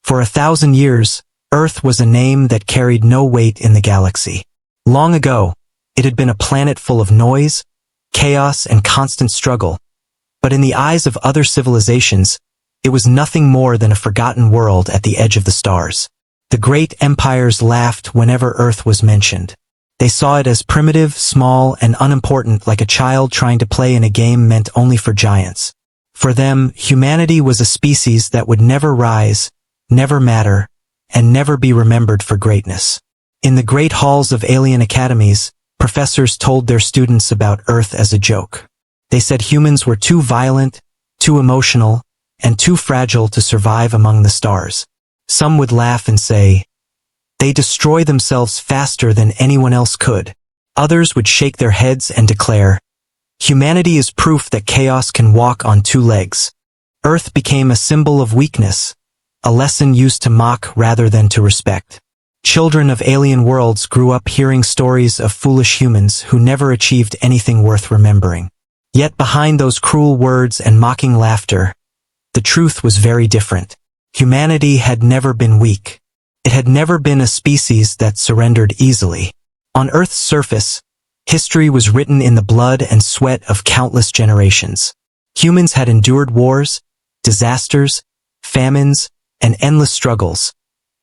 For 1,000 years, Earth was a name that carried no weight in the galaxy. Long ago, it had been a planet full of noise, chaos, and constant struggle. But in the eyes of other civilizations, it was nothing more than a forgotten world at the edge of the stars. The great empires laughed whenever Earth was mentioned. They saw it as primitive, small, and unimportant, like a child trying to play in a game meant only for giants. For them, humanity was a species that would never rise, never matter, and never be remembered for greatness. In the great halls of alien academies, professors told their students about Earth as a joke. They said humans were too violent, too emotional, and too fragile to survive among the stars. Some would laugh and say, "They destroy themselves faster than anyone else could." Others would shake their heads and declare, "Humanity is proof that chaos can walk on two legs." Earth became a symbol of weakness, a lesson used to mock rather than to respect. Children of alien worlds grew up hearing stories of foolish humans who never achieved anything worth remembering. Yet behind those cruel words and mocking laughter, the truth was very different. Humanity had never been weak. It had never been a species that surrendered easily. On Earth's surface, history was written in the blood and sweat of countless generations. Humans had endured wars, disasters, famines, and endless struggles,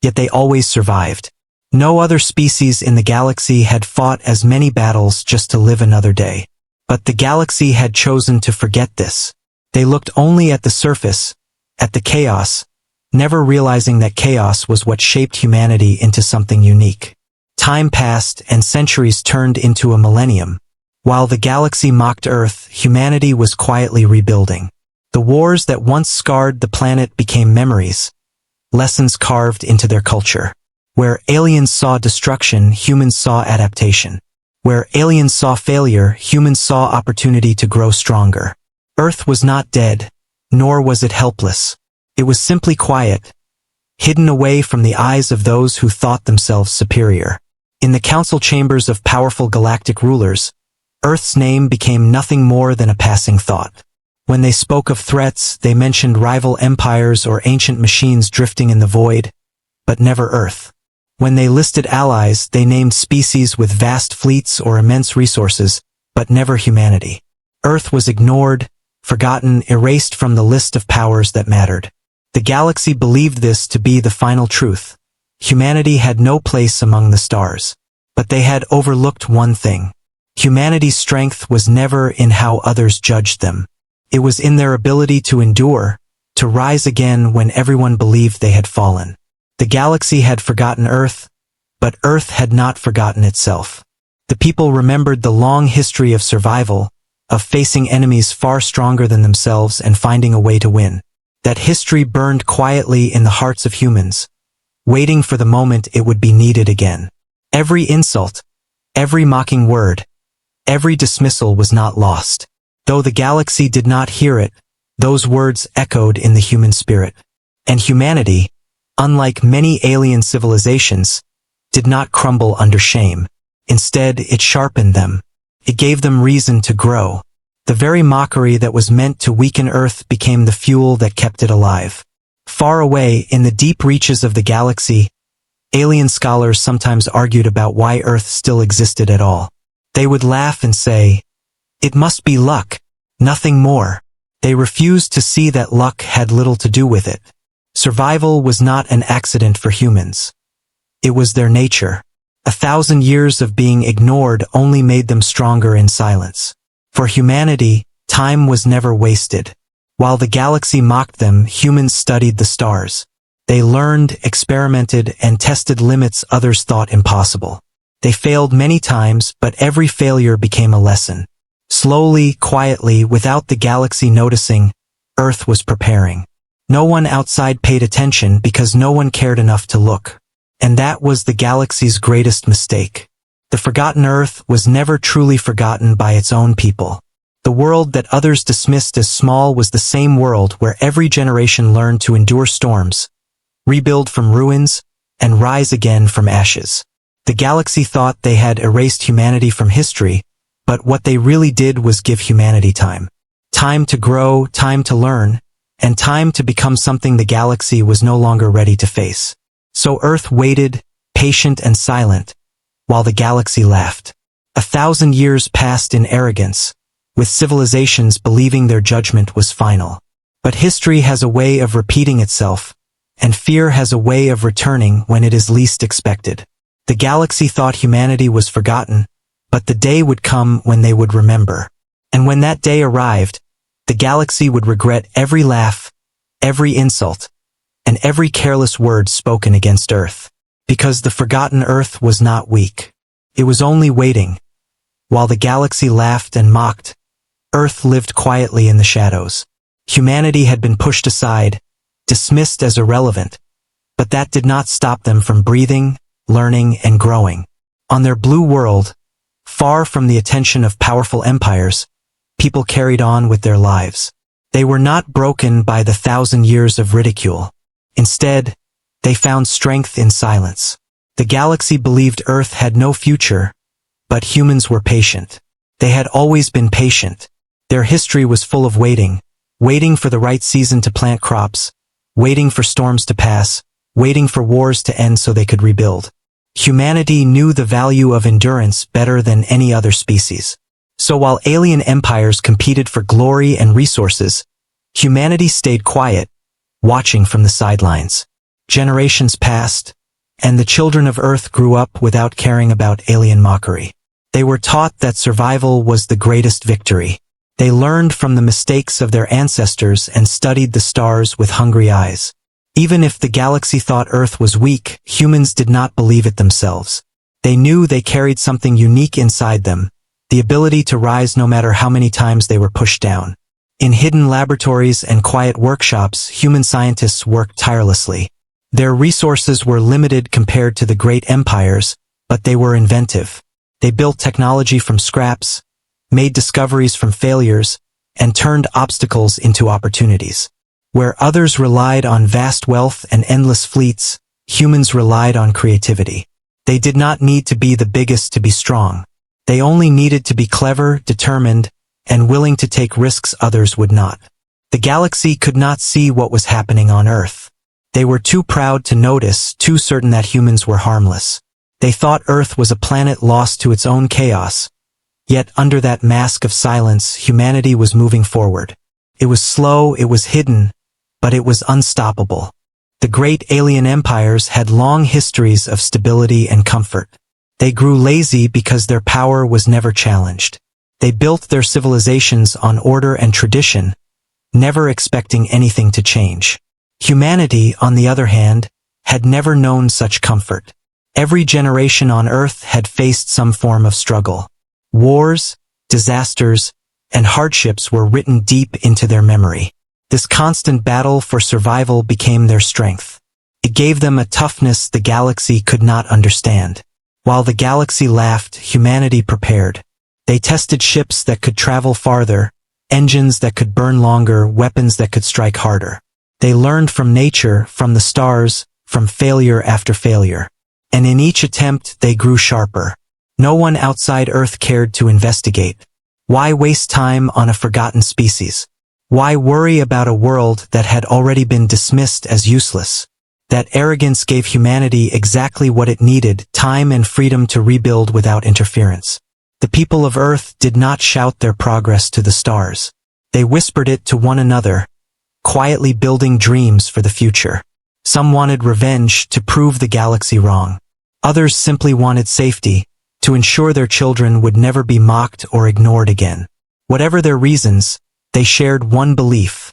yet they always survived. No other species in the galaxy had fought as many battles just to live another day. But the galaxy had chosen to forget this. They looked only at the surface, at the chaos, never realizing that chaos was what shaped humanity into something unique. Time passed and centuries turned into a millennium. While the galaxy mocked Earth, humanity was quietly rebuilding. The wars that once scarred the planet became memories, lessons carved into their culture. Where aliens saw destruction, humans saw adaptation. Where aliens saw failure, humans saw opportunity to grow stronger. Earth was not dead, nor was it helpless. It was simply quiet, hidden away from the eyes of those who thought themselves superior. In the council chambers of powerful galactic rulers, Earth's name became nothing more than a passing thought. When they spoke of threats, they mentioned rival empires or ancient machines drifting in the void, but never Earth. When they listed allies, they named species with vast fleets or immense resources, but never humanity. Earth was ignored, forgotten, erased from the list of powers that mattered. The galaxy believed this to be the final truth. Humanity had no place among the stars. But they had overlooked one thing. Humanity's strength was never in how others judged them. It was in their ability to endure, to rise again when everyone believed they had fallen. The galaxy had forgotten Earth, but Earth had not forgotten itself. The people remembered the long history of survival, of facing enemies far stronger than themselves and finding a way to win. That history burned quietly in the hearts of humans, waiting for the moment it would be needed again. Every insult, every mocking word, every dismissal was not lost. Though the galaxy did not hear it, those words echoed in the human spirit. And humanity, unlike many alien civilizations, did not crumble under shame. Instead, it sharpened them. It gave them reason to grow. The very mockery that was meant to weaken Earth became the fuel that kept it alive. Far away, in the deep reaches of the galaxy, alien scholars sometimes argued about why Earth still existed at all. They would laugh and say, "It must be luck, nothing more." They refused to see that luck had little to do with it. Survival was not an accident for humans. It was their nature. 1,000 years of being ignored only made them stronger in silence. For humanity, time was never wasted. While the galaxy mocked them, humans studied the stars. They learned, experimented, and tested limits others thought impossible. They failed many times, but every failure became a lesson. Slowly, quietly, without the galaxy noticing, Earth was preparing. No one outside paid attention because no one cared enough to look. And that was the galaxy's greatest mistake. The forgotten Earth was never truly forgotten by its own people. The world that others dismissed as small was the same world where every generation learned to endure storms, rebuild from ruins, and rise again from ashes. The galaxy thought they had erased humanity from history, but what they really did was give humanity time. Time to grow, time to learn, and time to become something the galaxy was no longer ready to face. So Earth waited, patient and silent, while the galaxy laughed. 1,000 years passed in arrogance, with civilizations believing their judgment was final. But history has a way of repeating itself, and fear has a way of returning when it is least expected. The galaxy thought humanity was forgotten, but the day would come when they would remember. And when that day arrived, the galaxy would regret every laugh, every insult, and every careless word spoken against Earth. Because the forgotten Earth was not weak. It was only waiting. While the galaxy laughed and mocked, Earth lived quietly in the shadows. Humanity had been pushed aside, dismissed as irrelevant, but that did not stop them from breathing, learning, and growing. On their blue world, far from the attention of powerful empires, people carried on with their lives. They were not broken by the 1,000 years of ridicule. Instead, they found strength in silence. The galaxy believed Earth had no future, but humans were patient. They had always been patient. Their history was full of waiting, waiting for the right season to plant crops, waiting for storms to pass, waiting for wars to end so they could rebuild. Humanity knew the value of endurance better than any other species. So while alien empires competed for glory and resources, humanity stayed quiet, watching from the sidelines. Generations passed, and the children of Earth grew up without caring about alien mockery. They were taught that survival was the greatest victory. They learned from the mistakes of their ancestors and studied the stars with hungry eyes. Even if the galaxy thought Earth was weak, humans did not believe it themselves. They knew they carried something unique inside them, the ability to rise no matter how many times they were pushed down. In hidden laboratories and quiet workshops, human scientists worked tirelessly. Their resources were limited compared to the great empires, but they were inventive. They built technology from scraps, made discoveries from failures, and turned obstacles into opportunities. Where others relied on vast wealth and endless fleets, humans relied on creativity. They did not need to be the biggest to be strong. They only needed to be clever, determined, and willing to take risks others would not. The galaxy could not see what was happening on Earth. They were too proud to notice, too certain that humans were harmless. They thought Earth was a planet lost to its own chaos. Yet under that mask of silence, humanity was moving forward. It was slow, it was hidden, but it was unstoppable. The great alien empires had long histories of stability and comfort. They grew lazy because their power was never challenged. They built their civilizations on order and tradition, never expecting anything to change. Humanity, on the other hand, had never known such comfort. Every generation on Earth had faced some form of struggle. Wars, disasters, and hardships were written deep into their memory. This constant battle for survival became their strength. It gave them a toughness the galaxy could not understand. While the galaxy laughed, humanity prepared. They tested ships that could travel farther, engines that could burn longer, weapons that could strike harder. They learned from nature, from the stars, from failure after failure. And in each attempt, they grew sharper. No one outside Earth cared to investigate. Why waste time on a forgotten species? Why worry about a world that had already been dismissed as useless? That arrogance gave humanity exactly what it needed, time and freedom to rebuild without interference. The people of Earth did not shout their progress to the stars. They whispered it to one another, quietly building dreams for the future. Some wanted revenge to prove the galaxy wrong. Others simply wanted safety, to ensure their children would never be mocked or ignored again. Whatever their reasons, they shared one belief.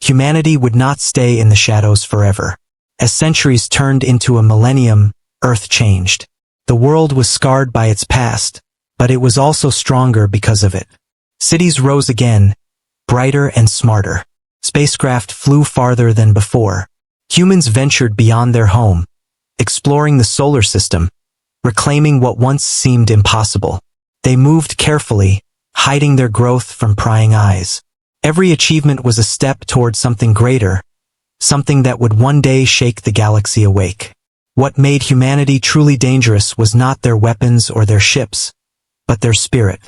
Humanity would not stay in the shadows forever. As centuries turned into a millennium, Earth changed. The world was scarred by its past, but it was also stronger because of it. Cities rose again, brighter and smarter. Spacecraft flew farther than before. Humans ventured beyond their home, exploring the solar system, reclaiming what once seemed impossible. They moved carefully, hiding their growth from prying eyes. Every achievement was a step toward something greater, something that would one day shake the galaxy awake. What made humanity truly dangerous was not their weapons or their ships, but their spirit.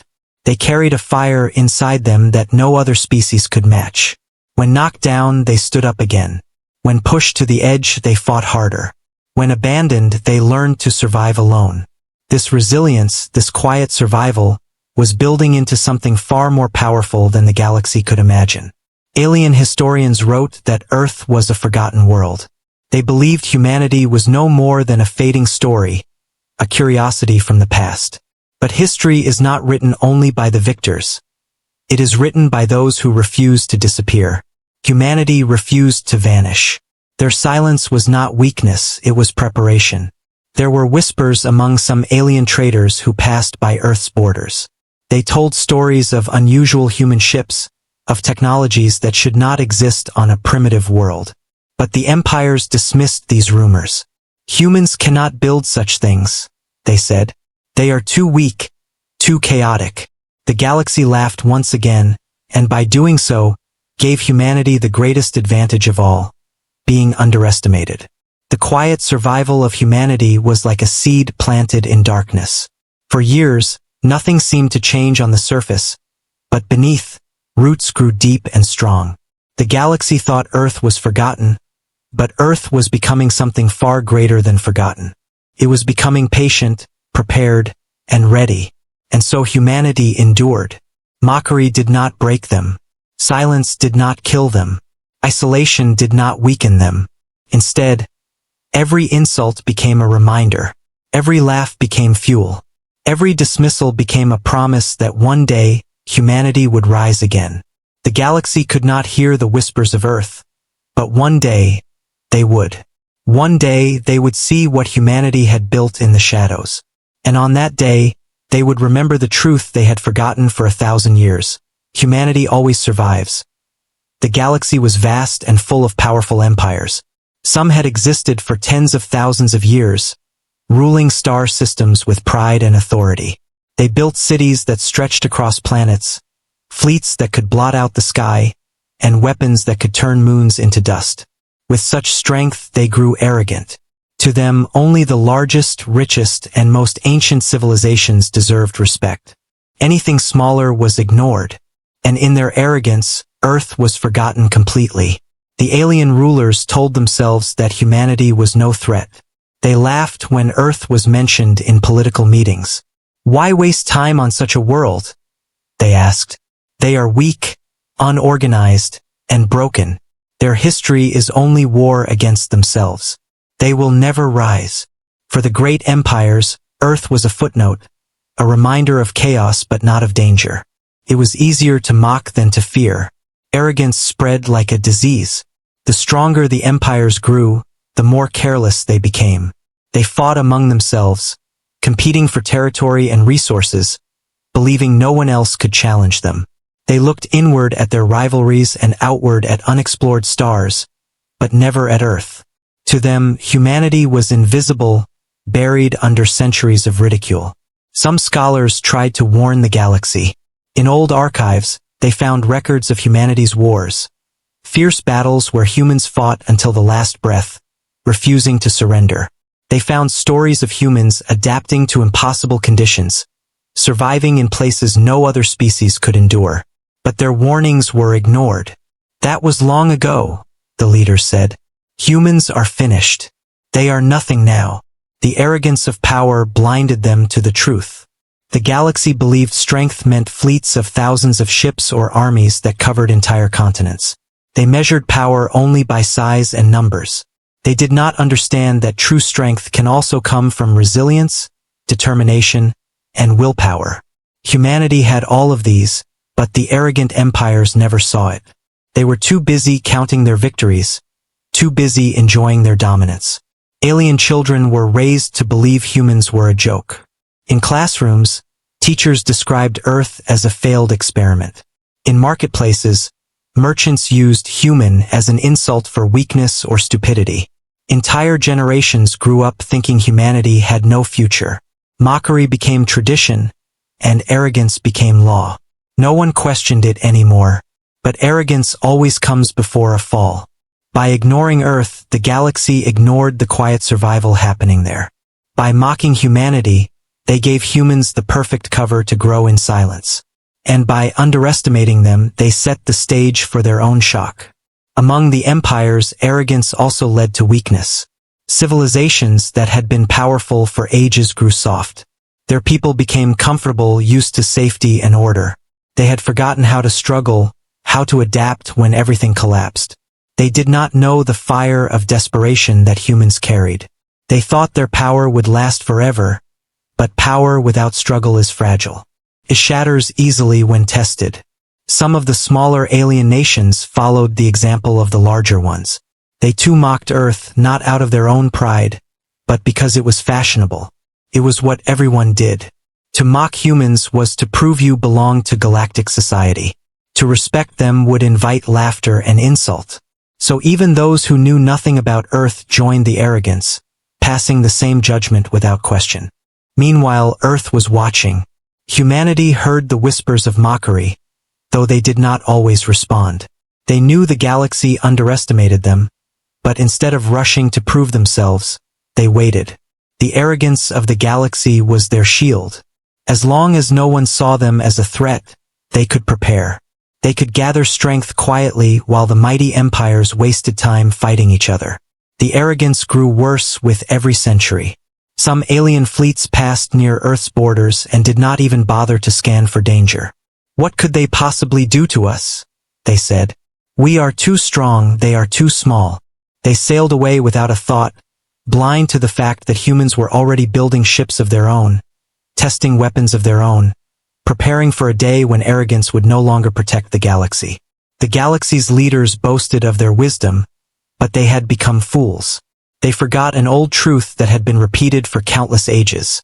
They carried a fire inside them that no other species could match. When knocked down, they stood up again. When pushed to the edge, they fought harder. When abandoned, they learned to survive alone. This resilience, this quiet survival, was building into something far more powerful than the galaxy could imagine. Alien historians wrote that Earth was a forgotten world. They believed humanity was no more than a fading story, a curiosity from the past. But history is not written only by the victors. It is written by those who refuse to disappear. Humanity refused to vanish. Their silence was not weakness, it was preparation. There were whispers among some alien traders who passed by Earth's borders. They told stories of unusual human ships, of technologies that should not exist on a primitive world. But the empires dismissed these rumors. Humans cannot build such things, they said. They are too weak, too chaotic. The galaxy laughed once again, and by doing so, gave humanity the greatest advantage of all, being underestimated. The quiet survival of humanity was like a seed planted in darkness. For years, nothing seemed to change on the surface, but beneath, roots grew deep and strong. The galaxy thought Earth was forgotten, but Earth was becoming something far greater than forgotten. It was becoming patient, prepared, and ready, and so humanity endured. Mockery did not break them. Silence did not kill them. Isolation did not weaken them. Instead, every insult became a reminder. Every laugh became fuel. Every dismissal became a promise that one day, humanity would rise again. The galaxy could not hear the whispers of Earth, but one day, they would. One day, they would see what humanity had built in the shadows. And on that day, they would remember the truth they had forgotten for 1,000 years. Humanity always survives. The galaxy was vast and full of powerful empires. Some had existed for tens of thousands of years, ruling star systems with pride and authority. They built cities that stretched across planets, fleets that could blot out the sky, and weapons that could turn moons into dust. With such strength, they grew arrogant. To them, only the largest, richest, and most ancient civilizations deserved respect. Anything smaller was ignored, and in their arrogance, Earth was forgotten completely. The alien rulers told themselves that humanity was no threat. They laughed when Earth was mentioned in political meetings. Why waste time on such a world? They asked. They are weak, unorganized, and broken. Their history is only war against themselves. They will never rise. For the great empires, Earth was a footnote, a reminder of chaos but not of danger. It was easier to mock than to fear. Arrogance spread like a disease. The stronger the empires grew, the more careless they became. They fought among themselves, competing for territory and resources, believing no one else could challenge them. They looked inward at their rivalries and outward at unexplored stars, but never at Earth. To them, humanity was invisible, buried under centuries of ridicule. Some scholars tried to warn the galaxy. In old archives, they found records of humanity's wars, fierce battles where humans fought until the last breath, refusing to surrender. They found stories of humans adapting to impossible conditions, surviving in places no other species could endure. But their warnings were ignored. That was long ago, the leaders said. Humans are finished. They are nothing now. The arrogance of power blinded them to the truth. The galaxy believed strength meant fleets of thousands of ships or armies that covered entire continents. They measured power only by size and numbers. They did not understand that true strength can also come from resilience, determination, and willpower. Humanity had all of these, but the arrogant empires never saw it. They were too busy counting their victories, too busy enjoying their dominance. Alien children were raised to believe humans were a joke. In classrooms, teachers described Earth as a failed experiment. In marketplaces, merchants used human as an insult for weakness or stupidity. Entire generations grew up thinking humanity had no future. Mockery became tradition, and arrogance became law. No one questioned it anymore, but arrogance always comes before a fall. By ignoring Earth, the galaxy ignored the quiet survival happening there. By mocking humanity, they gave humans the perfect cover to grow in silence. and by underestimating them, they set the stage for their own shock. Among the empires, arrogance also led to weakness. Civilizations that had been powerful for ages grew soft. Their people became comfortable, used to safety and order. They had forgotten how to struggle, how to adapt when everything collapsed. They did not know the fire of desperation that humans carried. They thought their power would last forever, but power without struggle is fragile. It shatters easily when tested. Some of the smaller alien nations followed the example of the larger ones. They too mocked Earth, not out of their own pride, but because it was fashionable. It was what everyone did. To mock humans was to prove you belonged to galactic society. To respect them would invite laughter and insult. So even those who knew nothing about Earth joined the arrogance, passing the same judgment without question. Meanwhile, Earth was watching. Humanity heard the whispers of mockery, though they did not always respond. They knew the galaxy underestimated them, but instead of rushing to prove themselves, they waited. The arrogance of the galaxy was their shield. As long as no one saw them as a threat, they could prepare. They could gather strength quietly while the mighty empires wasted time fighting each other. The arrogance grew worse with every century. Some alien fleets passed near Earth's borders and did not even bother to scan for danger. "What could they possibly do to us?" they said. "We are too strong, they are too small." They sailed away without a thought, blind to the fact that humans were already building ships of their own, testing weapons of their own, preparing for a day when arrogance would no longer protect the galaxy. The galaxy's leaders boasted of their wisdom, but they had become fools. They forgot an old truth that had been repeated for countless ages.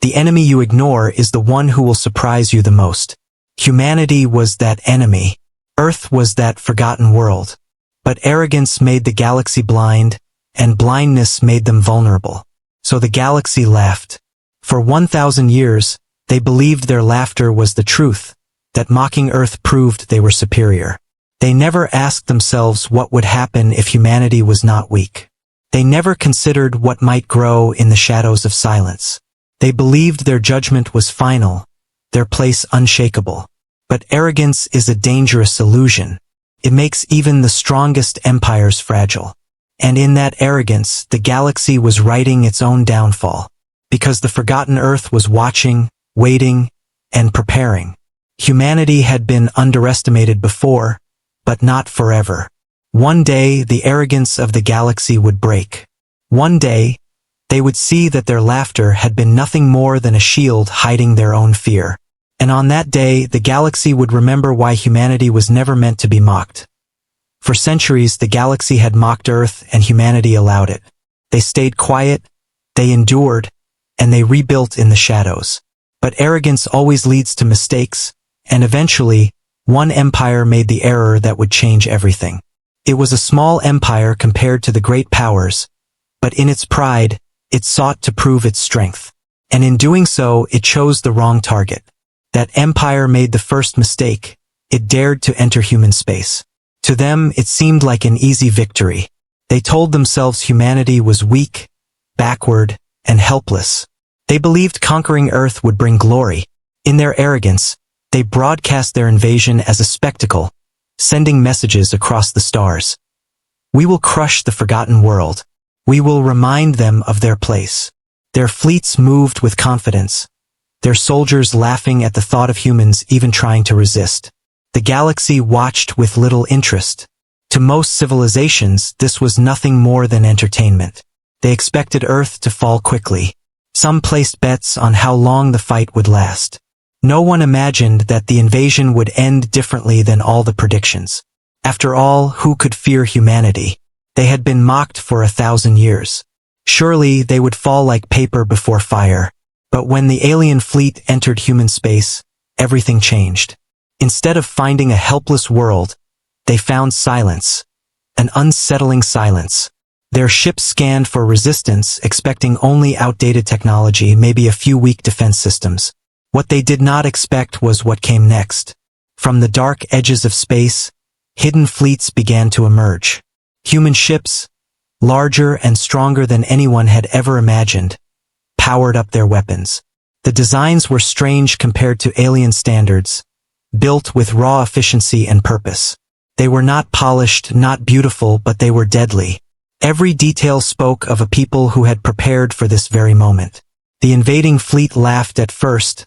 The enemy you ignore is the one who will surprise you the most. Humanity was that enemy. Earth was that forgotten world. But arrogance made the galaxy blind, and blindness made them vulnerable. So the galaxy laughed. For 1,000 years, they believed their laughter was the truth, that mocking Earth proved they were superior. They never asked themselves what would happen if humanity was not weak. They never considered what might grow in the shadows of silence. They believed their judgment was final, their place unshakable. But arrogance is a dangerous illusion. It makes even the strongest empires fragile. And in that arrogance, the galaxy was writing its own downfall. Because the forgotten Earth was watching, waiting, and preparing. Humanity had been underestimated before, but not forever. One day, the arrogance of the galaxy would break. One day, they would see that their laughter had been nothing more than a shield hiding their own fear. And on that day, the galaxy would remember why humanity was never meant to be mocked. For centuries, the galaxy had mocked Earth and humanity allowed it. They stayed quiet, they endured, and they rebuilt in the shadows. But arrogance always leads to mistakes, and eventually, one empire made the error that would change everything. It was a small empire compared to the great powers, but in its pride, it sought to prove its strength. And in doing so, it chose the wrong target. That empire made the first mistake. It dared to enter human space. To them, it seemed like an easy victory. They told themselves humanity was weak, backward, and helpless. They believed conquering Earth would bring glory. In their arrogance, they broadcast their invasion as a spectacle, sending messages across the stars. "We will crush the forgotten world. We will remind them of their place." Their fleets moved with confidence, their soldiers laughing at the thought of humans even trying to resist. The galaxy watched with little interest. To most civilizations, this was nothing more than entertainment. They expected Earth to fall quickly. Some placed bets on how long the fight would last. No one imagined that the invasion would end differently than all the predictions. After all, who could fear humanity? They had been mocked for 1,000 years. Surely they would fall like paper before fire. But when the alien fleet entered human space, everything changed. Instead of finding a helpless world, they found silence, an unsettling silence. Their ships scanned for resistance, expecting only outdated technology, maybe a few weak defense systems. What they did not expect was what came next. From the dark edges of space, hidden fleets began to emerge. Human ships, larger and stronger than anyone had ever imagined, powered up their weapons. The designs were strange compared to alien standards, built with raw efficiency and purpose. They were not polished, not beautiful, but they were deadly. Every detail spoke of a people who had prepared for this very moment. The invading fleet laughed at first,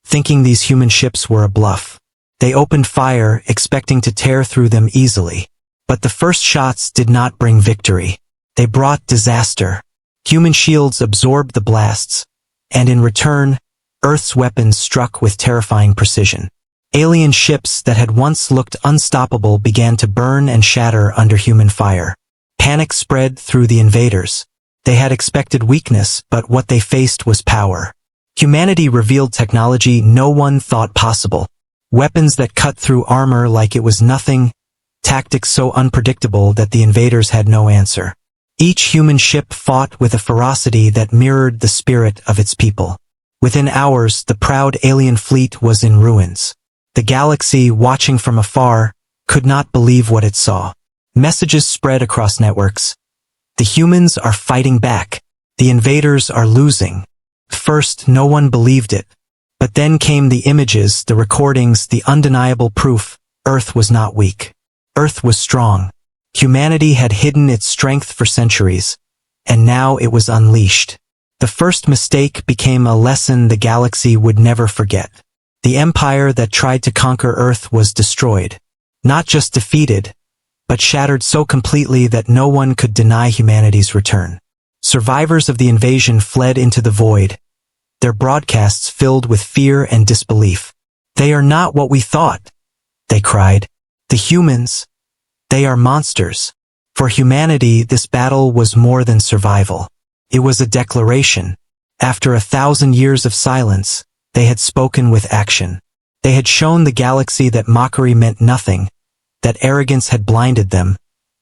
thinking these human ships were a bluff. They opened fire, expecting to tear through them easily. But the first shots did not bring victory. They brought disaster. Human shields absorbed the blasts, and in return, Earth's weapons struck with terrifying precision. Alien ships that had once looked unstoppable began to burn and shatter under human fire. Panic spread through the invaders. They had expected weakness, but what they faced was power. Humanity revealed technology no one thought possible. Weapons that cut through armor like it was nothing, tactics so unpredictable that the invaders had no answer. Each human ship fought with a ferocity that mirrored the spirit of its people. Within hours, the proud alien fleet was in ruins. The galaxy, watching from afar, could not believe what it saw. Messages spread across networks. The humans are fighting back. The invaders are losing. First, no one believed it. But then came the images, the recordings, the undeniable proof. Earth was not weak. Earth was strong. Humanity had hidden its strength for centuries, and now it was unleashed. The first mistake became a lesson the galaxy would never forget. The empire that tried to conquer Earth was destroyed. Not just defeated, but shattered so completely that no one could deny humanity's return. Survivors of the invasion fled into the void, their broadcasts filled with fear and disbelief. "They are not what we thought," they cried. "The humans, they are monsters." For humanity, this battle was more than survival. It was a declaration. After 1,000 years of silence, they had spoken with action. They had shown the galaxy that mockery meant nothing, that arrogance had blinded them,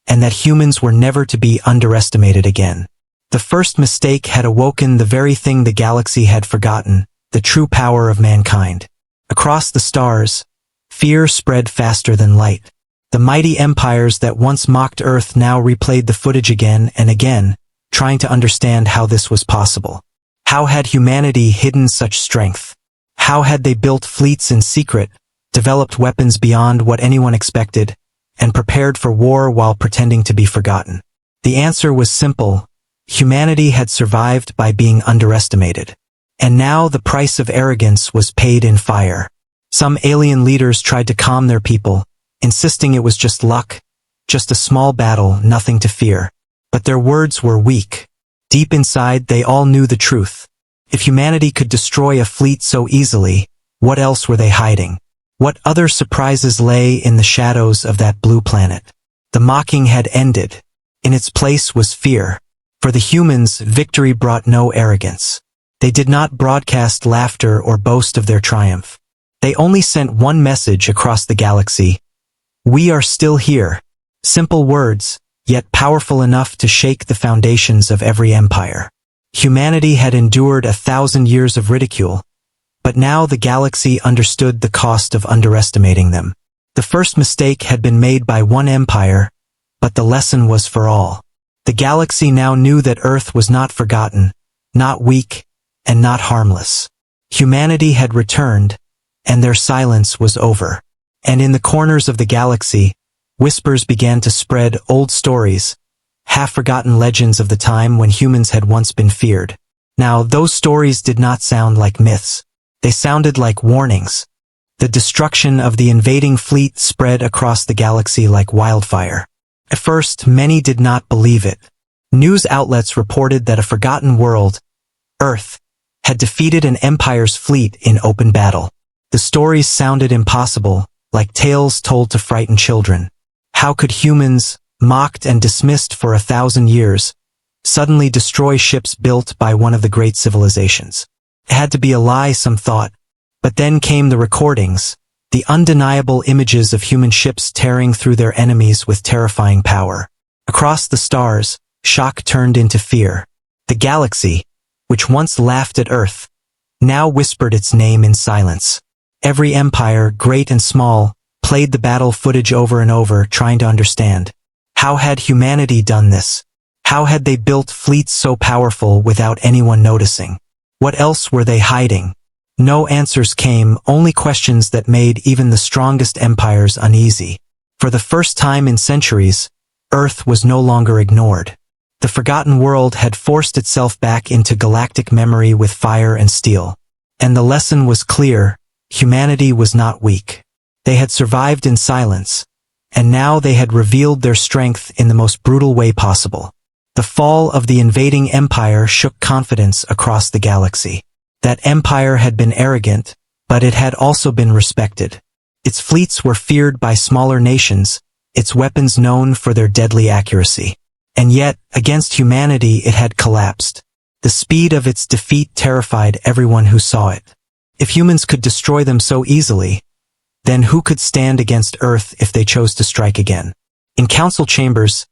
and that humans were never to be underestimated again. The first mistake had awoken the very thing the galaxy had forgotten, the true power of mankind. Across the stars, fear spread faster than light. The mighty empires that once mocked Earth now replayed the footage again and again, trying to understand how this was possible. How had humanity hidden such strength? How had they built fleets in secret, developed weapons beyond what anyone expected, and prepared for war while pretending to be forgotten? The answer was simple. Humanity had survived by being underestimated. And now the price of arrogance was paid in fire. Some alien leaders tried to calm their people, insisting it was just luck, just a small battle, nothing to fear. But their words were weak. Deep inside, they all knew the truth. If humanity could destroy a fleet so easily, what else were they hiding? What other surprises lay in the shadows of that blue planet? The mocking had ended. In its place was fear. For the humans, victory brought no arrogance. They did not broadcast laughter or boast of their triumph. They only sent one message across the galaxy. "We are still here." Simple words, yet powerful enough to shake the foundations of every empire. Humanity had endured 1,000 years of ridicule, but now the galaxy understood the cost of underestimating them. The first mistake had been made by one empire, but the lesson was for all. The galaxy now knew that Earth was not forgotten, not weak, and not harmless. Humanity had returned, and their silence was over. And in the corners of the galaxy, whispers began to spread, old stories, half-forgotten legends of the time when humans had once been feared. Now, those stories did not sound like myths. They sounded like warnings. The destruction of the invading fleet spread across the galaxy like wildfire. At first, many did not believe it. News outlets reported that a forgotten world, Earth, had defeated an empire's fleet in open battle. The stories sounded impossible, like tales told to frighten children. How could humans, mocked and dismissed for 1,000 years, suddenly destroy ships built by one of the great civilizations? It had to be a lie, some thought. But then came the recordings, the undeniable images of human ships tearing through their enemies with terrifying power. Across the stars, shock turned into fear. The galaxy, which once laughed at Earth, now whispered its name in silence. Every empire, great and small, played the battle footage over and over, trying to understand. How had humanity done this? How had they built fleets so powerful without anyone noticing? What else were they hiding? No answers came, only questions that made even the strongest empires uneasy. For the first time in centuries, Earth was no longer ignored. The forgotten world had forced itself back into galactic memory with fire and steel. And the lesson was clear: humanity was not weak. They had survived in silence, and now they had revealed their strength in the most brutal way possible. The fall of the invading empire shook confidence across the galaxy. That empire had been arrogant, but it had also been respected. Its fleets were feared by smaller nations, its weapons known for their deadly accuracy. And yet, against humanity it had collapsed. The speed of its defeat terrified everyone who saw it. If humans could destroy them so easily, then who could stand against Earth if they chose to strike again? In council chambers,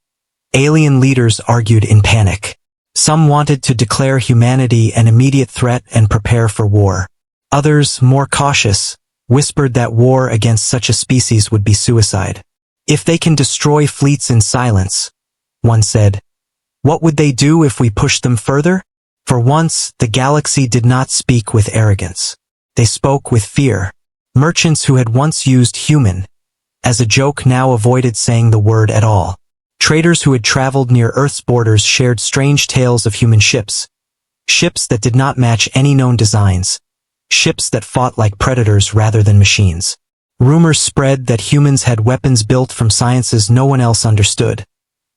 alien leaders argued in panic. Some wanted to declare humanity an immediate threat and prepare for war. Others, more cautious, whispered that war against such a species would be suicide. If they can destroy fleets in silence, one said, what would they do if we pushed them further? For once, the galaxy did not speak with arrogance. They spoke with fear. Merchants who had once used human as a joke now avoided saying the word at all. Traders who had traveled near Earth's borders shared strange tales of human ships. Ships that did not match any known designs. Ships that fought like predators rather than machines. Rumors spread that humans had weapons built from sciences no one else understood.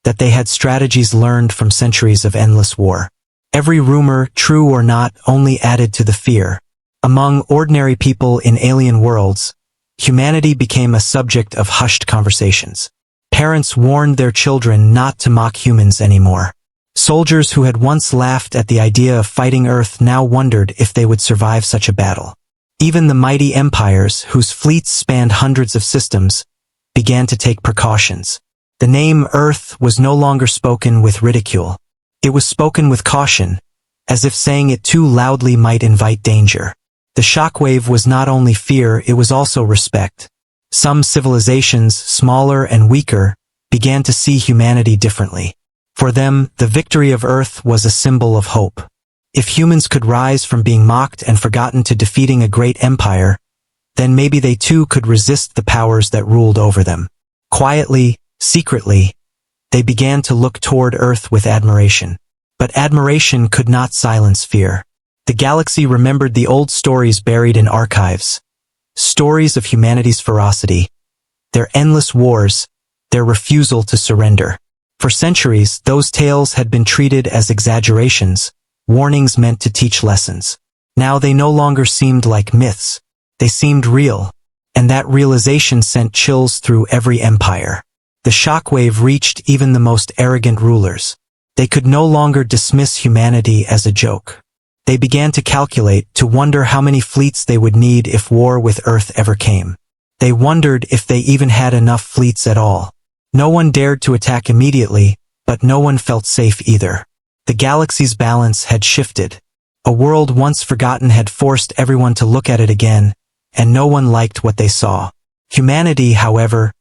That they had strategies learned from centuries of endless war. Every rumor, true or not, only added to the fear. Among ordinary people in alien worlds, humanity became a subject of hushed conversations. Parents warned their children not to mock humans anymore. Soldiers who had once laughed at the idea of fighting Earth now wondered if they would survive such a battle. Even the mighty empires, whose fleets spanned hundreds of systems, began to take precautions. The name Earth was no longer spoken with ridicule. It was spoken with caution, as if saying it too loudly might invite danger. The shockwave was not only fear, it was also respect. Some civilizations, smaller and weaker, began to see humanity differently. For them, the victory of Earth was a symbol of hope. If humans could rise from being mocked and forgotten to defeating a great empire, then maybe they too could resist the powers that ruled over them. Quietly, secretly, they began to look toward Earth with admiration. But admiration could not silence fear. The galaxy remembered the old stories buried in archives. Stories of humanity's ferocity, their endless wars, their refusal to surrender. For centuries, those tales had been treated as exaggerations, warnings meant to teach lessons. Now they no longer seemed like myths. They seemed real, and that realization sent chills through every empire. The shockwave reached even the most arrogant rulers. They could no longer dismiss humanity as a joke. They began to calculate, to wonder how many fleets they would need if war with Earth ever came. They wondered if they even had enough fleets at all. No one dared to attack immediately, but no one felt safe either. The galaxy's balance had shifted. A world once forgotten had forced everyone to look at it again, and no one liked what they saw. Humanity, however,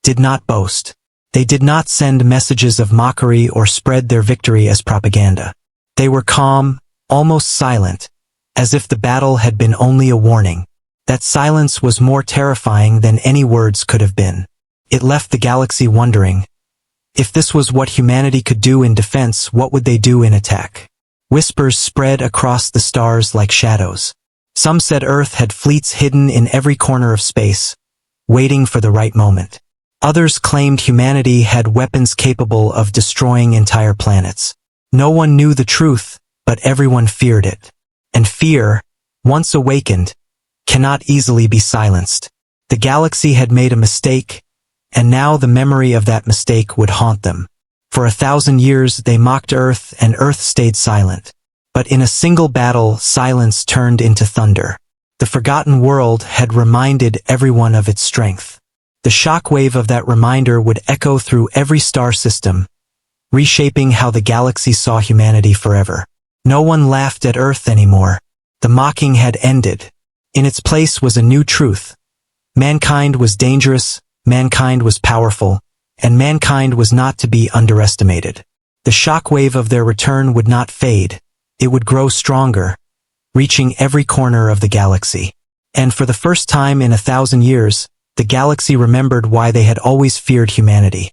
did not boast. They did not send messages of mockery or spread their victory as propaganda. They were calm, almost silent, as if the battle had been only a warning. That silence was more terrifying than any words could have been. It left the galaxy wondering, if this was what humanity could do in defense, what would they do in attack? Whispers spread across the stars like shadows. Some said Earth had fleets hidden in every corner of space, waiting for the right moment. Others claimed humanity had weapons capable of destroying entire planets. No one knew the truth, but everyone feared it. And fear, once awakened, cannot easily be silenced. The galaxy had made a mistake, and now the memory of that mistake would haunt them. For 1,000 years they mocked Earth, and Earth stayed silent. But in a single battle, silence turned into thunder. The forgotten world had reminded everyone of its strength. The shockwave of that reminder would echo through every star system, reshaping how the galaxy saw humanity forever. No one laughed at Earth anymore. The mocking had ended. In its place was a new truth. Mankind was dangerous, mankind was powerful, and mankind was not to be underestimated. The shockwave of their return would not fade. It would grow stronger, reaching every corner of the galaxy. And for the first time in 1,000 years, the galaxy remembered why they had always feared humanity.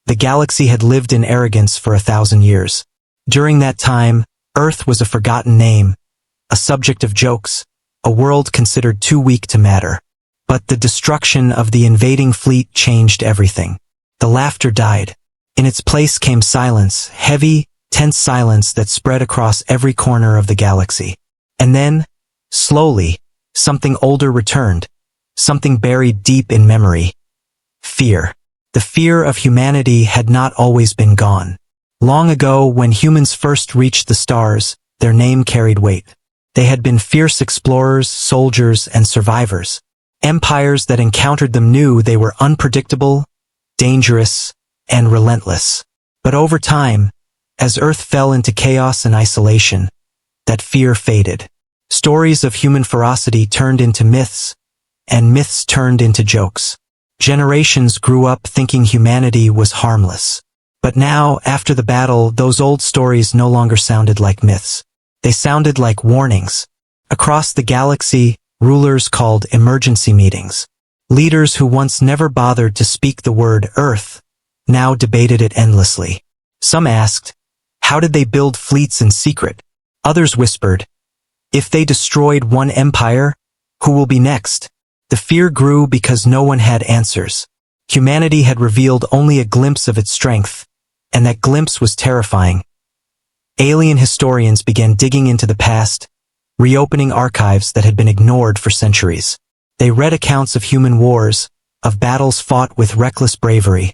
The galaxy had lived in arrogance for 1,000 years. During that time, Earth was a forgotten name, a subject of jokes, a world considered too weak to matter. But the destruction of the invading fleet changed everything. The laughter died. In its place came silence, heavy, tense silence that spread across every corner of the galaxy. And then, slowly, something older returned, something buried deep in memory. Fear. The fear of humanity had not always been gone. Long ago, when humans first reached the stars, their name carried weight. They had been fierce explorers, soldiers, and survivors. Empires that encountered them knew they were unpredictable, dangerous, and relentless. But over time, as Earth fell into chaos and isolation, that fear faded. Stories of human ferocity turned into myths, and myths turned into jokes. Generations grew up thinking humanity was harmless. But now, after the battle, those old stories no longer sounded like myths. They sounded like warnings. Across the galaxy, rulers called emergency meetings. Leaders who once never bothered to speak the word Earth now debated it endlessly. Some asked, how did they build fleets in secret? Others whispered, if they destroyed one empire, who will be next? The fear grew because no one had answers. Humanity had revealed only a glimpse of its strength, and that glimpse was terrifying. Alien historians began digging into the past, reopening archives that had been ignored for centuries. They read accounts of human wars, of battles fought with reckless bravery,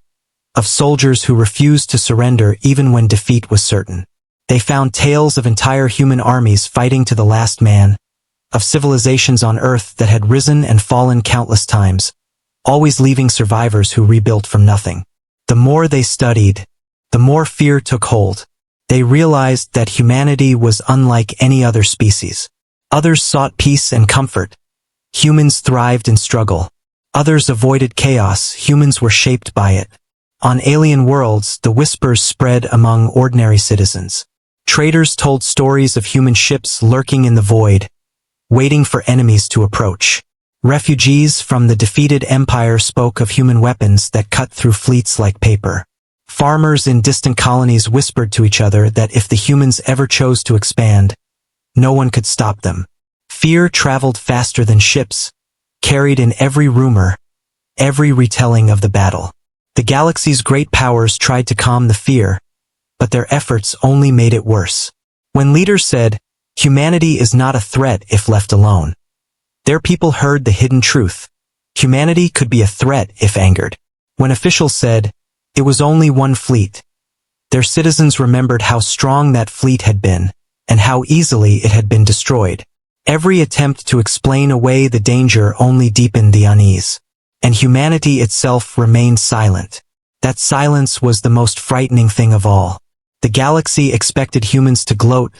of soldiers who refused to surrender even when defeat was certain. They found tales of entire human armies fighting to the last man, of civilizations on Earth that had risen and fallen countless times, always leaving survivors who rebuilt from nothing. The more they studied, the more fear took hold. They realized that humanity was unlike any other species. Others sought peace and comfort. Humans thrived in struggle. Others avoided chaos. Humans were shaped by it. On alien worlds, the whispers spread among ordinary citizens. Traders told stories of human ships lurking in the void, waiting for enemies to approach. Refugees from the defeated empire spoke of human weapons that cut through fleets like paper. Farmers in distant colonies whispered to each other that if the humans ever chose to expand, no one could stop them. Fear traveled faster than ships, carried in every rumor, every retelling of the battle. The galaxy's great powers tried to calm the fear, but their efforts only made it worse. When leaders said, humanity is not a threat if left alone, their people heard the hidden truth. Humanity could be a threat if angered. When officials said, it was only one fleet, their citizens remembered how strong that fleet had been, and how easily it had been destroyed. Every attempt to explain away the danger only deepened the unease. And humanity itself remained silent. That silence was the most frightening thing of all. The galaxy expected humans to gloat,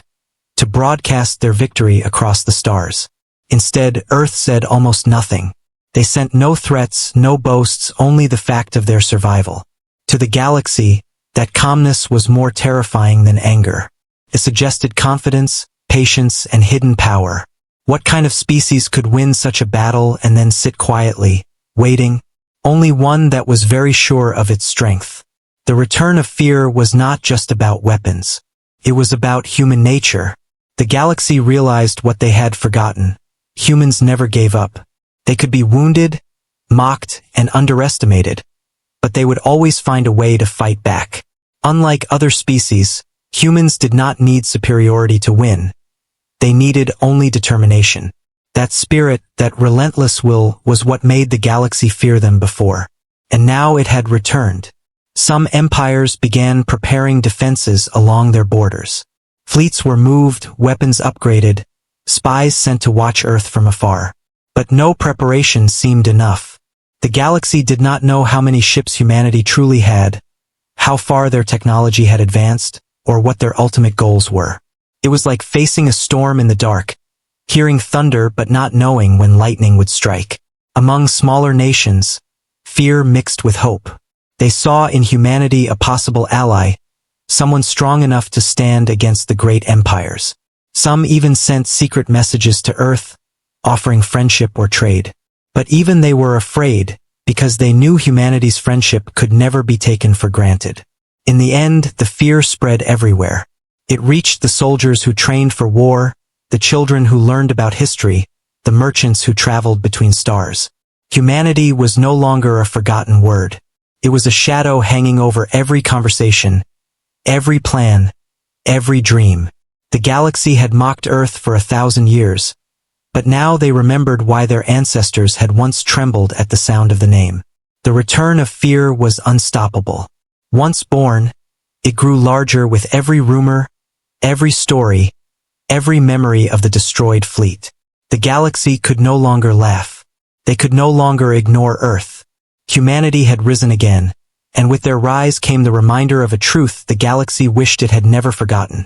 to broadcast their victory across the stars. Instead, Earth said almost nothing. They sent no threats, no boasts, only the fact of their survival. To the galaxy, that calmness was more terrifying than anger. It suggested confidence, patience, and hidden power. What kind of species could win such a battle and then sit quietly, waiting? Only one that was very sure of its strength. The return of fear was not just about weapons. It was about human nature. The galaxy realized what they had forgotten. Humans never gave up. They could be wounded, mocked, and underestimated, but they would always find a way to fight back. Unlike other species, humans did not need superiority to win. They needed only determination. That spirit, that relentless will, was what made the galaxy fear them before. And now it had returned. Some empires began preparing defenses along their borders. Fleets were moved, weapons upgraded, spies sent to watch Earth from afar. But no preparation seemed enough. The galaxy did not know how many ships humanity truly had, how far their technology had advanced, or what their ultimate goals were. It was like facing a storm in the dark, hearing thunder but not knowing when lightning would strike. Among smaller nations, fear mixed with hope. They saw in humanity a possible ally, someone strong enough to stand against the great empires. Some even sent secret messages to Earth, offering friendship or trade. But even they were afraid, because they knew humanity's friendship could never be taken for granted. In the end, the fear spread everywhere. It reached the soldiers who trained for war, the children who learned about history, the merchants who traveled between stars. Humanity was no longer a forgotten word. It was a shadow hanging over every conversation, every plan, every dream. The galaxy had mocked Earth for 1,000 years, but now they remembered why their ancestors had once trembled at the sound of the name. The return of fear was unstoppable. Once born, it grew larger with every rumor, every story, every memory of the destroyed fleet. The galaxy could no longer laugh. They could no longer ignore Earth. Humanity had risen again, and with their rise came the reminder of a truth the galaxy wished it had never forgotten.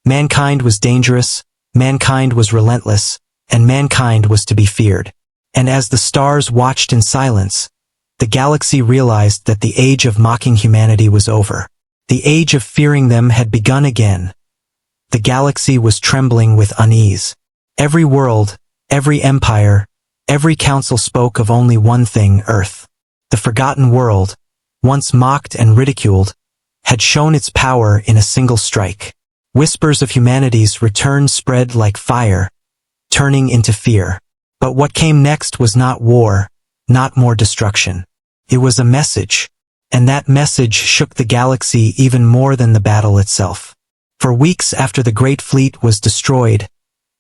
Mankind was dangerous, mankind was relentless, and mankind was to be feared. And as the stars watched in silence, the galaxy realized that the age of mocking humanity was over. The age of fearing them had begun again. The galaxy was trembling with unease. Every world, every empire, every council spoke of only one thing: Earth. The forgotten world, once mocked and ridiculed, had shown its power in a single strike. Whispers of humanity's return spread like fire, turning into fear. But what came next was not war, not more destruction. It was a message, and that message shook the galaxy even more than the battle itself. For weeks after the Great Fleet was destroyed,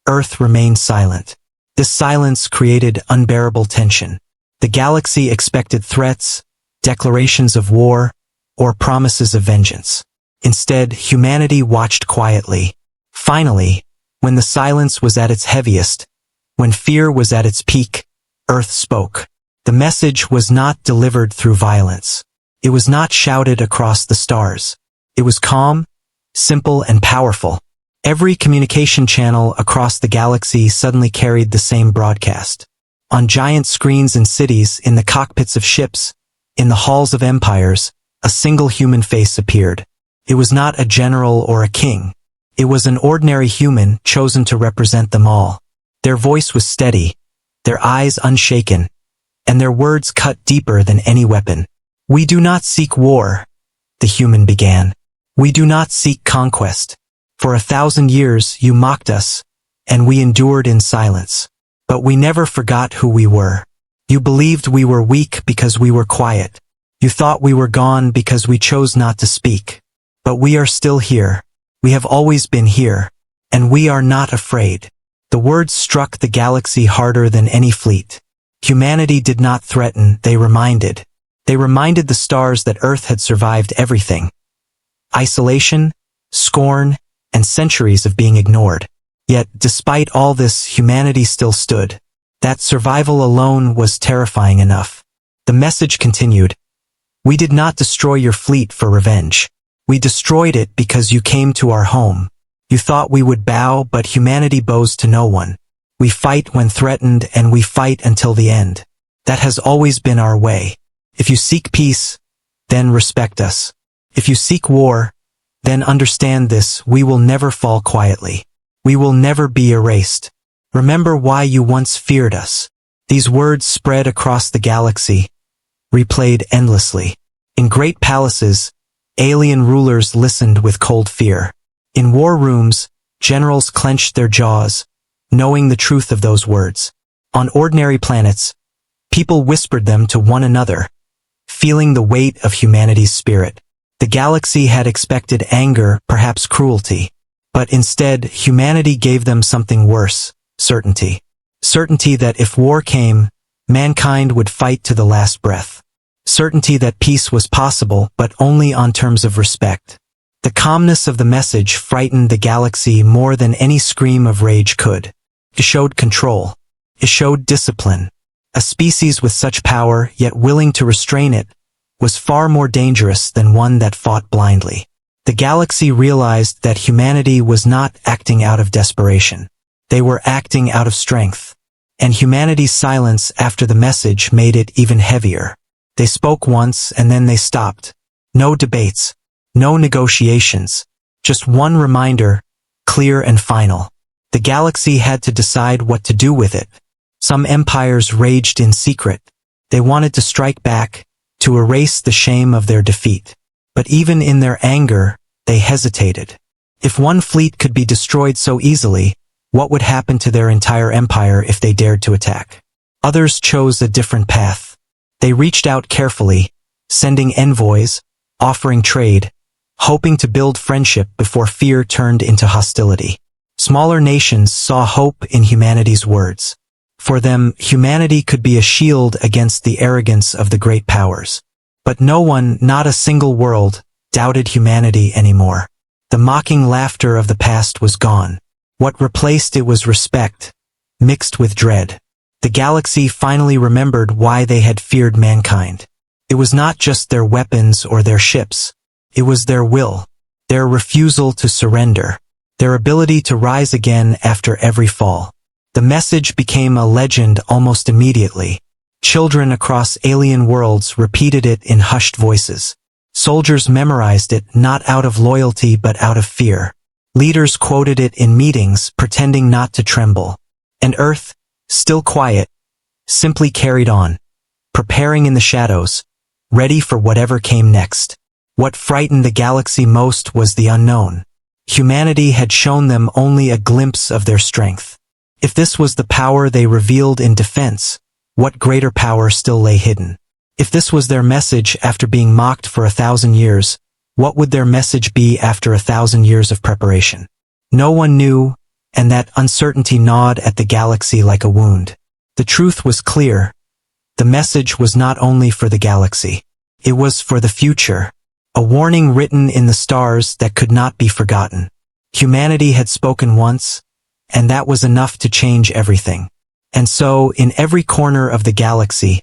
Earth remained silent. This silence created unbearable tension. The galaxy expected threats, declarations of war, or promises of vengeance. Instead, humanity watched quietly. Finally, when the silence was at its heaviest, when fear was at its peak, Earth spoke. The message was not delivered through violence. It was not shouted across the stars. It was calm, simple, and powerful. Every communication channel across the galaxy suddenly carried the same broadcast. On giant screens in cities, in the cockpits of ships, in the halls of empires, a single human face appeared. It was not a general or a king. It was an ordinary human chosen to represent them all. Their voice was steady, their eyes unshaken, and their words cut deeper than any weapon. "We do not seek war," the human began. "We do not seek conquest. For 1,000 years you mocked us, and we endured in silence. But we never forgot who we were. You believed we were weak because we were quiet. You thought we were gone because we chose not to speak. But we are still here. We have always been here. And we are not afraid." The words struck the galaxy harder than any fleet. Humanity did not threaten, they reminded. They reminded the stars that Earth had survived everything: isolation, scorn, and centuries of being ignored. Yet, despite all this, humanity still stood. That survival alone was terrifying enough. The message continued: "We did not destroy your fleet for revenge. We destroyed it because you came to our home. You thought we would bow, but humanity bows to no one. We fight when threatened, and we fight until the end. That has always been our way. If you seek peace, then respect us. If you seek war, then understand this: we will never fall quietly. We will never be erased. Remember why you once feared us." These words spread across the galaxy, replayed endlessly. In great palaces, alien rulers listened with cold fear. In war rooms, generals clenched their jaws, knowing the truth of those words. On ordinary planets, people whispered them to one another, feeling the weight of humanity's spirit. The galaxy had expected anger, perhaps cruelty. But instead, humanity gave them something worse: certainty. Certainty that if war came, mankind would fight to the last breath. Certainty that peace was possible, but only on terms of respect. The calmness of the message frightened the galaxy more than any scream of rage could. It showed control. It showed discipline. A species with such power, yet willing to restrain it, was far more dangerous than one that fought blindly. The galaxy realized that humanity was not acting out of desperation. They were acting out of strength. And humanity's silence after the message made it even heavier. They spoke once and then they stopped. No debates. No negotiations. Just one reminder, clear and final. The galaxy had to decide what to do with it. Some empires raged in secret. They wanted to strike back, to erase the shame of their defeat. But even in their anger, they hesitated. If one fleet could be destroyed so easily, what would happen to their entire empire if they dared to attack? Others chose a different path. They reached out carefully, sending envoys, offering trade, hoping to build friendship before fear turned into hostility. Smaller nations saw hope in humanity's words. For them, humanity could be a shield against the arrogance of the great powers. But no one, not a single world, doubted humanity anymore. The mocking laughter of the past was gone. What replaced it was respect, mixed with dread. The galaxy finally remembered why they had feared mankind. It was not just their weapons or their ships. It was their will, their refusal to surrender, their ability to rise again after every fall. The message became a legend almost immediately. Children across alien worlds repeated it in hushed voices. Soldiers memorized it not out of loyalty but out of fear. Leaders quoted it in meetings, pretending not to tremble. And Earth, still quiet, simply carried on, preparing in the shadows, ready for whatever came next. What frightened the galaxy most was the unknown. Humanity had shown them only a glimpse of their strength. If this was the power they revealed in defense, what greater power still lay hidden? If this was their message after being mocked for 1,000 years, what would their message be after 1,000 years of preparation? No one knew, and that uncertainty gnawed at the galaxy like a wound. The truth was clear. The message was not only for the galaxy. It was for the future. A warning written in the stars that could not be forgotten. Humanity had spoken once, and that was enough to change everything. And so, in every corner of the galaxy,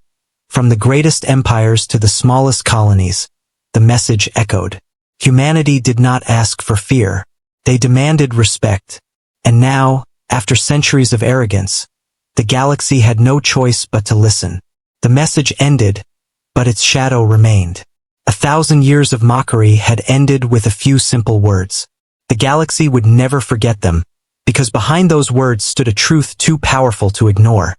from the greatest empires to the smallest colonies, the message echoed. Humanity did not ask for fear. They demanded respect. And now, after centuries of arrogance, the galaxy had no choice but to listen. The message ended, but its shadow remained. 1,000 years of mockery had ended with a few simple words. The galaxy would never forget them, because behind those words stood a truth too powerful to ignore.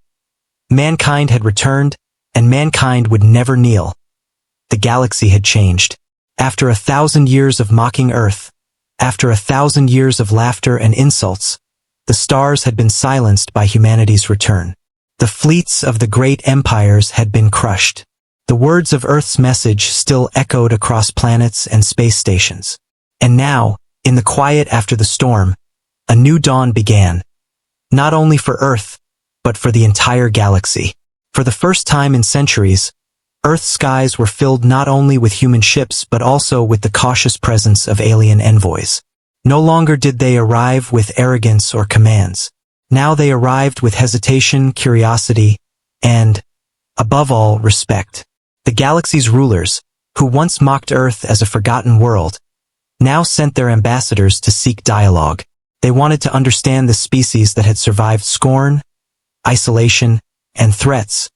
Mankind had returned, and mankind would never kneel. The galaxy had changed. After 1,000 years of mocking Earth, after 1,000 years of laughter and insults, the stars had been silenced by humanity's return. The fleets of the great empires had been crushed. The words of Earth's message still echoed across planets and space stations. And now, in the quiet after the storm, a new dawn began. Not only for Earth, but for the entire galaxy. For the first time in centuries, Earth's skies were filled not only with human ships but also with the cautious presence of alien envoys. No longer did they arrive with arrogance or commands. Now they arrived with hesitation, curiosity, and, above all, respect. The galaxy's rulers, who once mocked Earth as a forgotten world, now sent their ambassadors to seek dialogue. They wanted to understand the species that had survived scorn, isolation, and threats,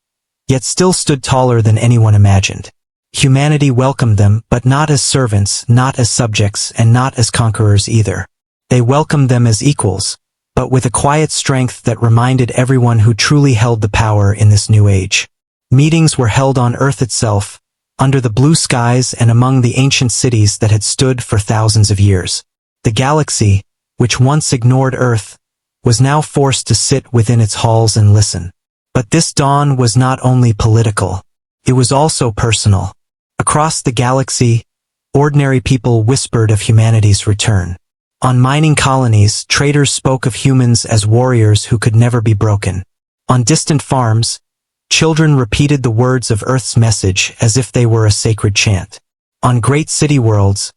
yet still stood taller than anyone imagined. Humanity welcomed them, but not as servants, not as subjects, and not as conquerors either. They welcomed them as equals, but with a quiet strength that reminded everyone who truly held the power in this new age. Meetings were held on Earth itself, under the blue skies and among the ancient cities that had stood for thousands of years. The galaxy, which once ignored Earth, was now forced to sit within its halls and listen. But this dawn was not only political. It was also personal. Across the galaxy, ordinary people whispered of humanity's return. On mining colonies, traders spoke of humans as warriors who could never be broken. On distant farms, children repeated the words of Earth's message as if they were a sacred chant. On great city worlds,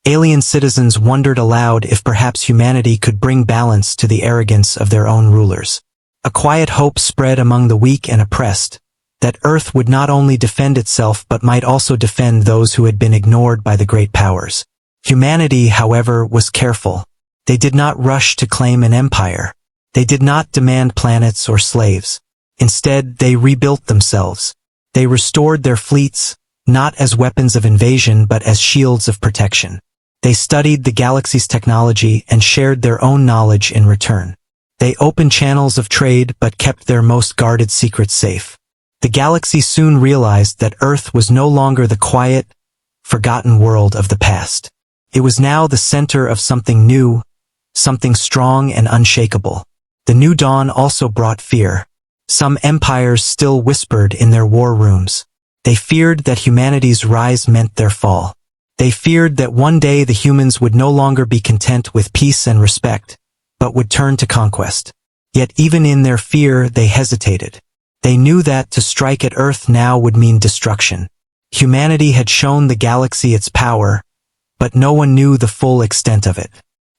alien citizens wondered aloud if perhaps humanity could bring balance to the arrogance of their own rulers. A quiet hope spread among the weak and oppressed, that Earth would not only defend itself but might also defend those who had been ignored by the great powers. Humanity, however, was careful. They did not rush to claim an empire. They did not demand planets or slaves. Instead, they rebuilt themselves. They restored their fleets, not as weapons of invasion but as shields of protection. They studied the galaxy's technology and shared their own knowledge in return. They opened channels of trade but kept their most guarded secrets safe. The galaxy soon realized that Earth was no longer the quiet, forgotten world of the past. It was now the center of something new, something strong and unshakable. The new dawn also brought fear. Some empires still whispered in their war rooms. They feared that humanity's rise meant their fall. They feared that one day the humans would no longer be content with peace and respect, but would turn to conquest. Yet even in their fear, they hesitated. They knew that to strike at Earth now would mean destruction. Humanity had shown the galaxy its power, but no one knew the full extent of it.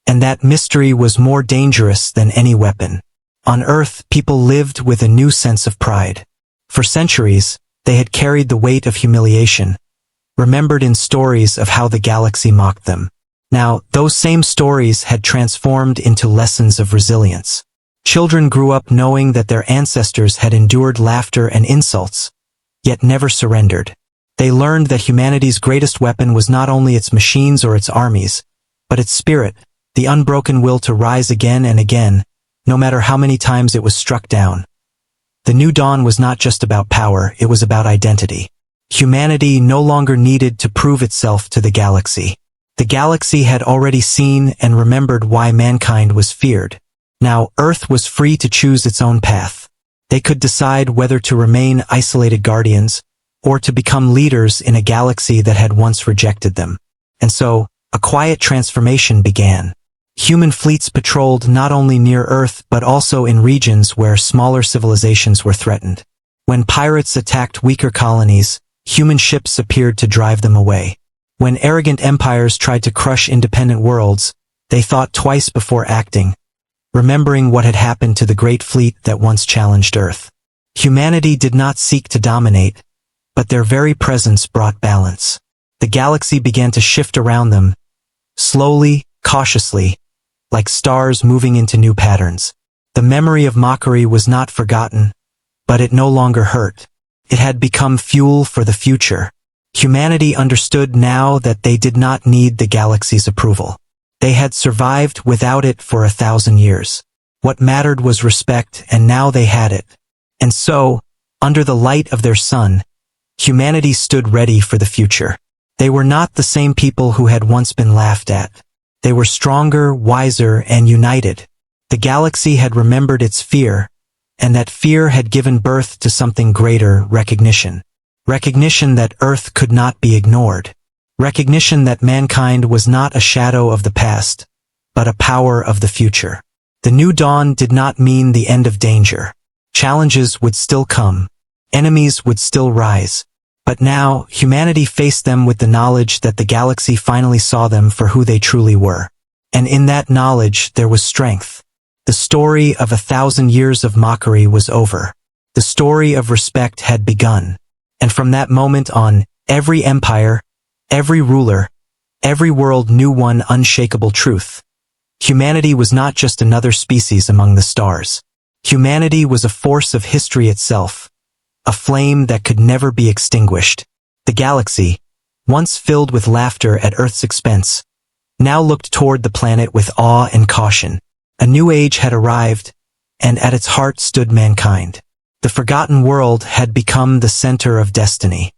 And that mystery was more dangerous than any weapon. On Earth, people lived with a new sense of pride. For centuries, they had carried the weight of humiliation, remembered in stories of how the galaxy mocked them. Now, those same stories had transformed into lessons of resilience. Children grew up knowing that their ancestors had endured laughter and insults, yet never surrendered. They learned that humanity's greatest weapon was not only its machines or its armies, but its spirit, the unbroken will to rise again and again, no matter how many times it was struck down. The new dawn was not just about power, it was about identity. Humanity no longer needed to prove itself to the galaxy. The galaxy had already seen and remembered why mankind was feared. Now, Earth was free to choose its own path. They could decide whether to remain isolated guardians, or to become leaders in a galaxy that had once rejected them. And so, a quiet transformation began. Human fleets patrolled not only near Earth but also in regions where smaller civilizations were threatened. When pirates attacked weaker colonies, human ships appeared to drive them away. When arrogant empires tried to crush independent worlds, they thought twice before acting, remembering what had happened to the great fleet that once challenged Earth. Humanity did not seek to dominate, but their very presence brought balance. The galaxy began to shift around them, slowly, cautiously, like stars moving into new patterns. The memory of mockery was not forgotten, but it no longer hurt. It had become fuel for the future. Humanity understood now that they did not need the galaxy's approval. They had survived without it for 1,000 years. What mattered was respect, and now they had it. And so, under the light of their sun, humanity stood ready for the future. They were not the same people who had once been laughed at. They were stronger, wiser, and united. The galaxy had remembered its fear, and that fear had given birth to something greater: recognition. Recognition that Earth could not be ignored. Recognition that mankind was not a shadow of the past, but a power of the future. The new dawn did not mean the end of danger. Challenges would still come. Enemies would still rise. But now, humanity faced them with the knowledge that the galaxy finally saw them for who they truly were. And in that knowledge there was strength. The story of 1,000 years of mockery was over. The story of respect had begun. And from that moment on, every empire, every ruler, every world knew one unshakable truth. Humanity was not just another species among the stars. Humanity was a force of history itself, a flame that could never be extinguished. The galaxy, once filled with laughter at Earth's expense, now looked toward the planet with awe and caution. A new age had arrived, and at its heart stood mankind. The forgotten world had become the center of destiny.